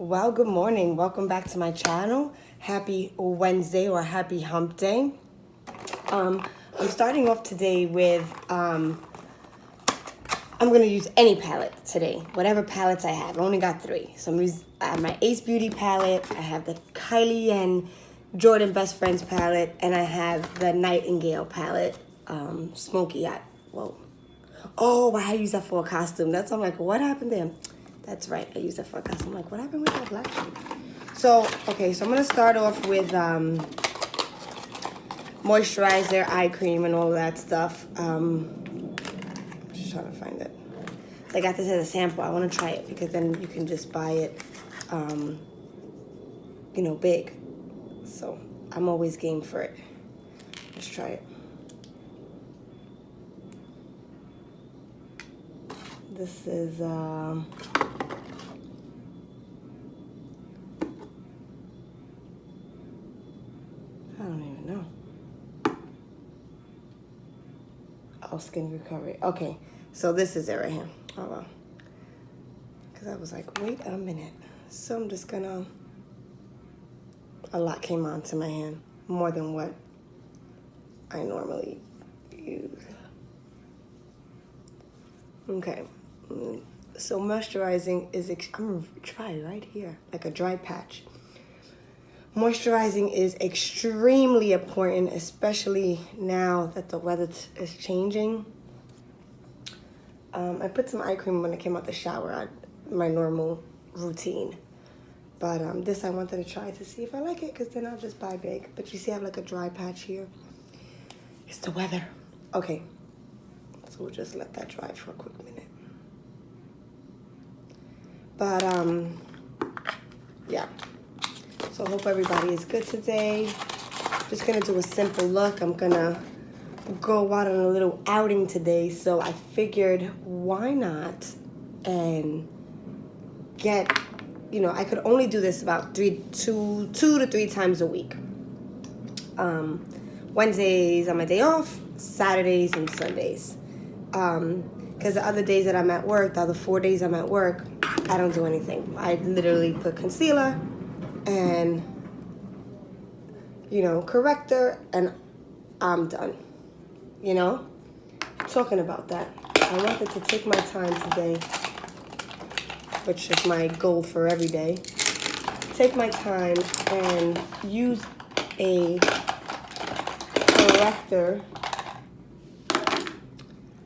Well, good morning. Welcome back to my channel. Happy Wednesday or happy hump day. I'm starting off today with, I'm going to use any palette today. Whatever palettes I have. I only got 3. So I have my Ace Beauty palette. I have the Kylie and Jordan Best Friends palette. And I have the Nightingale palette. Smoky Eye. Whoa. Oh, I used that for a costume. I'm like, what happened there? That's right, I used that for a costume. I'm like, what happened with that black shade? So, okay, so I'm gonna start off with moisturizer, eye cream, and all that stuff. I'm just trying to find it. I got this as a sample. I wanna try it because then you can just buy it, big. So I'm always game for it. Let's try it. This is, I don't even know. Oh, skin recovery. Okay, so this is it right here. Oh, well. Because I was like, wait a minute. So I'm just gonna, a lot came onto my hand. More than what I normally use. Okay. So moisturizing is, I'm gonna try right here, like a dry patch. Moisturizing is extremely important, especially now that the weather is changing. I put some eye cream when I came out the shower, my normal routine. But this I wanted to try to see if I like it, because then I'll just buy big. But you see I have like a dry patch here. It's the weather. Okay, so we'll just let that dry for a quick minute. But yeah. So I hope everybody is good today. Just gonna do a simple look. I'm gonna go out on a little outing today. So I figured why not and get, I could only do this about 2 to 3 times a week. Wednesdays are my day off, Saturdays and Sundays. Because the other days that I'm at work, the other 4 days I'm at work, I don't do anything. I literally put concealer and, corrector, and I'm done. Talking about that, I wanted to take my time today, which is my goal for every day. Take my time and use a corrector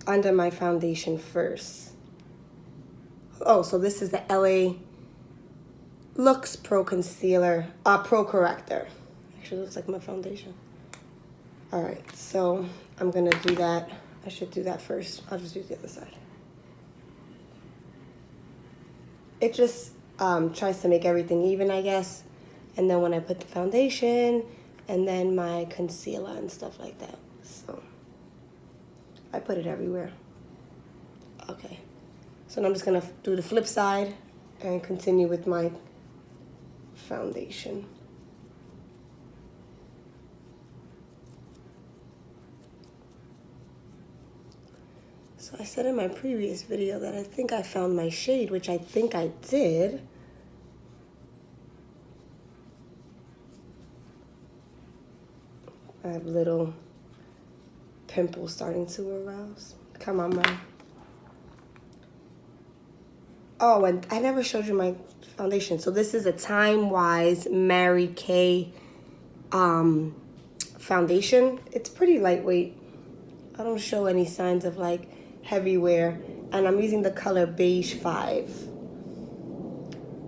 under my foundation first. Oh, so this is the LA Looks Pro Concealer, Pro Corrector. Actually looks like my foundation. All right, so I'm gonna do that. I should do that first. I'll just use the other side. It just tries to make everything even, I guess. And then when I put the foundation and then my concealer and stuff like that. So I put it everywhere. Okay. So now I'm just gonna do the flip side and continue with my foundation. So I said in my previous video that I think I found my shade, which I think I did. I have little pimples starting to arouse. Come on, man. Oh, and I never showed you my foundation. So this is a Time Wise Mary Kay foundation. It's pretty lightweight. I don't show any signs of like heavy wear. And I'm using the color Beige 5.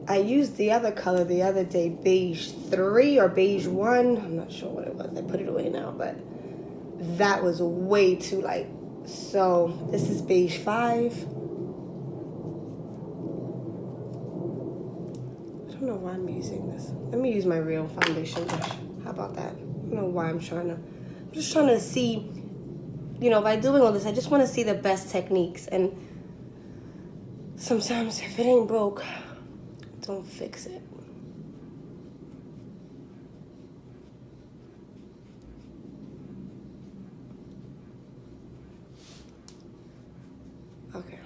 I used the other color the other day, Beige 3 or Beige 1. I'm not sure what it was. I put it away now, but that was way too light. So this is Beige 5. I don't know why I'm using this. Let me use my real foundation brush. How about that? I don't know why I'm just trying to see, by doing all this, I just want to see the best techniques. And sometimes if it ain't broke, don't fix it. Okay.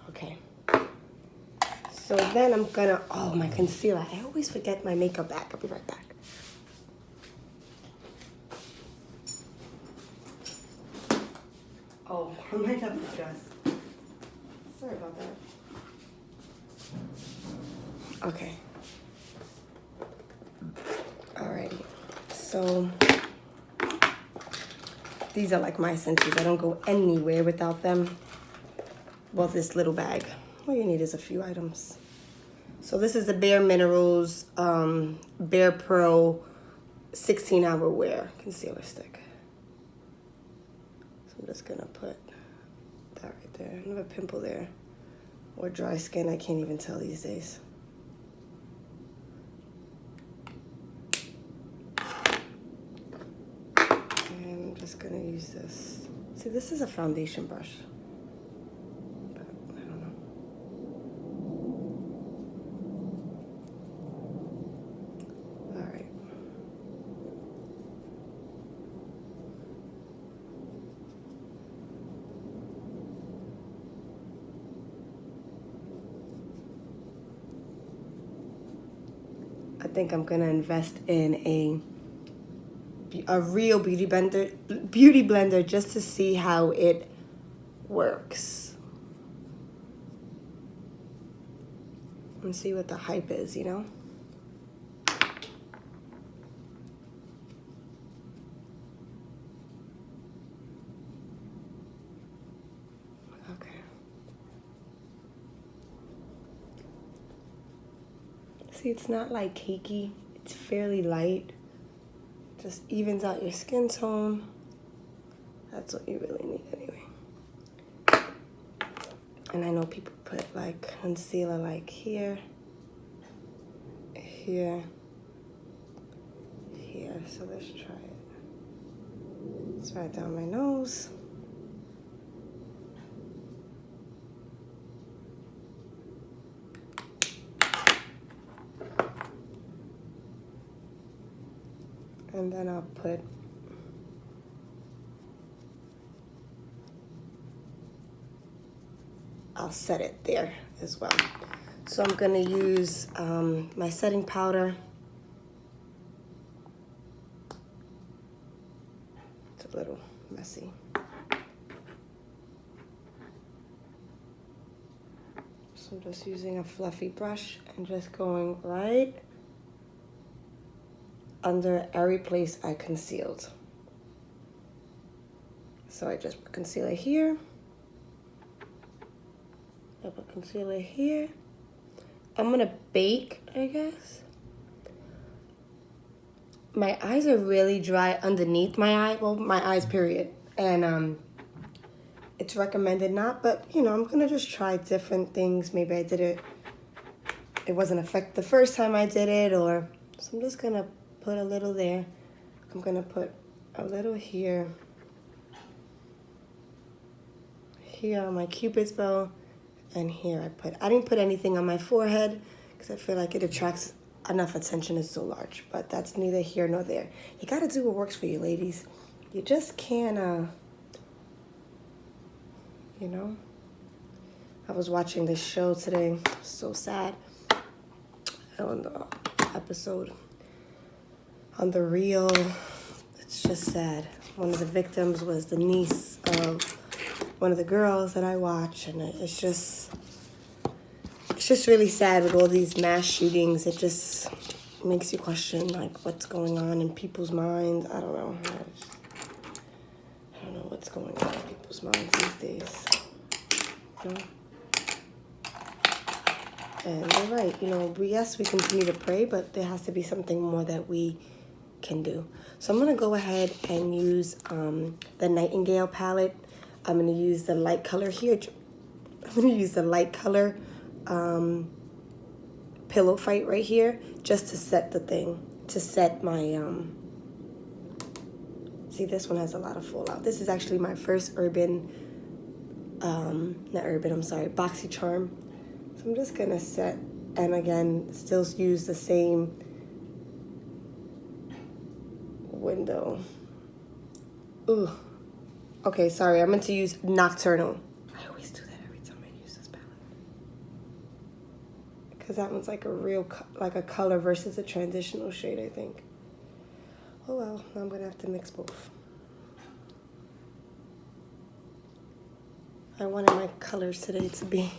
Okay. So then I'm gonna, oh, my concealer. I always forget my makeup bag. I'll be right back. Oh, I might have to dress. Sorry about that. Okay. Alrighty. So these are like my essentials. I don't go anywhere without them. Well, this little bag. All you need is a few items. So this is the Bare Minerals Bare Pro 16-hour wear concealer stick. So I'm just gonna put that right there. I have a pimple there. Or dry skin, I can't even tell these days. And I'm just gonna use this. See, this is a foundation brush. But I don't know. All right. I think I'm gonna invest in a real beauty blender just to see how it works and see what the hype is, you know? Okay. See, it's not like cakey. It's fairly light. Just evens out your skin tone. That's what you really need anyway. And I know people put like concealer like here, here, here. So let's try it. It's right down my nose. And then I'll set it there as well. So I'm gonna use my setting powder. It's a little messy. So I'm just using a fluffy brush and just going right under every place I concealed. So I just put concealer here. I put concealer here. I'm gonna bake, I guess. My eyes are really dry underneath my eye. Well, my eyes, period. And it's recommended not, but you know, I'm gonna just try different things. Maybe I did it, it wasn't effective the first time I did it, or so I'm just gonna put a little there. I'm gonna put a little here. Here on my Cupid's bow, and here I didn't put anything on my forehead because I feel like it attracts enough attention. It's so large, but that's neither here nor there. You gotta do what works for you, ladies. You just can't, you know. I was watching this show today, so sad, on the episode, on the reel. It's just sad. One of the victims was the niece of one of the girls that I watch, and it's just really sad with all these mass shootings. It just makes you question like what's going on in people's minds. I don't know. I don't know what's going on in people's minds these days. You know? And you're right. You know, yes, we continue to pray, but there has to be something more that we can do. So I'm gonna go ahead and use the Nightingale palette. I'm going to use the light color here. I'm going to use the light color pillow fight right here just to set the thing, to set my, see, this one has a lot of fallout. This is actually my first BoxyCharm. So I'm just going to set, and again, still use the same window. Ooh. Okay, sorry, I meant to use Nocturnal. I always do that every time I use this palette. because that one's like a real, like a color versus a transitional shade, I think. Oh well, I'm gonna have to mix both. I wanted my colors today to be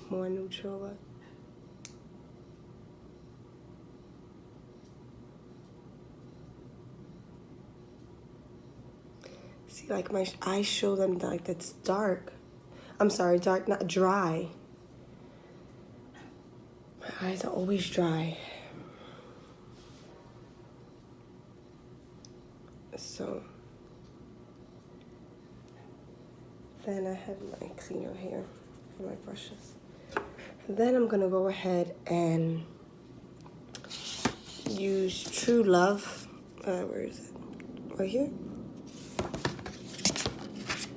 more neutral, but see, like my eyes show them like it's dark. I'm sorry, dark, not dry. My eyes are always dry. So then I have my cleaner here for my brushes. Then I'm gonna go ahead and use True Love. Where is it? Right here.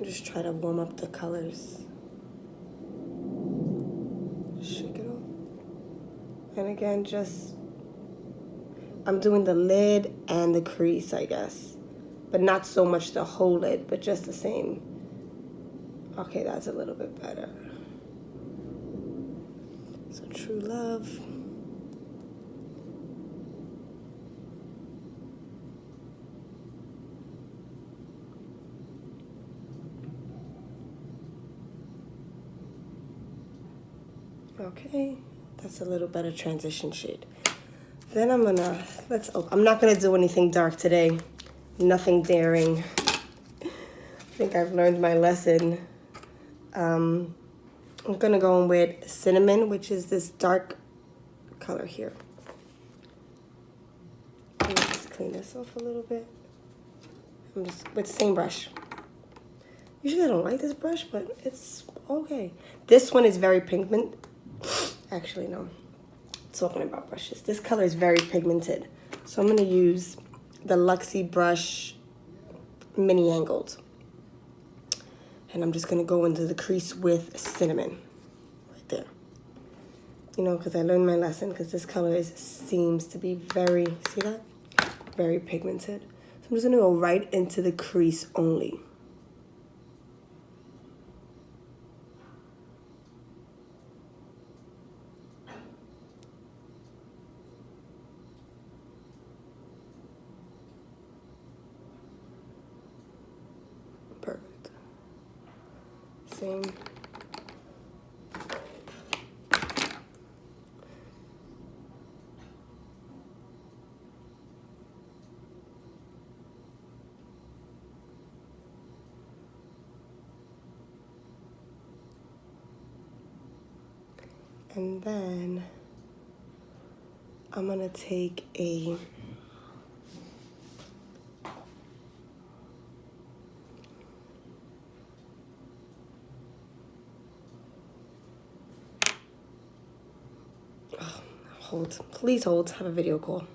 Just try to warm up the colors. Shake it off. And again, just I'm doing the lid and the crease, I guess, but not so much the whole lid, but just the same. Okay, that's a little bit better. So True Love. Okay, that's a little better transition shade. Then I'm gonna, I'm not gonna do anything dark today. Nothing daring. I think I've learned my lesson. I'm gonna go in with Cinnamon, which is this dark color here. Let me just clean this off a little bit. I'm just with the same brush. Usually I don't like this brush, but it's okay. This one is very pigment. Actually, no. Talking about brushes. This color is very pigmented. So I'm gonna use the Luxie brush mini angled. And I'm just gonna go into the crease with Cinnamon. Right there. You know, because I learned my lesson, because this color seems to be very, see that? Very pigmented. So I'm just gonna go right into the crease only. Perfect. Same. And then I'm gonna take a hold, please hold, have a video call.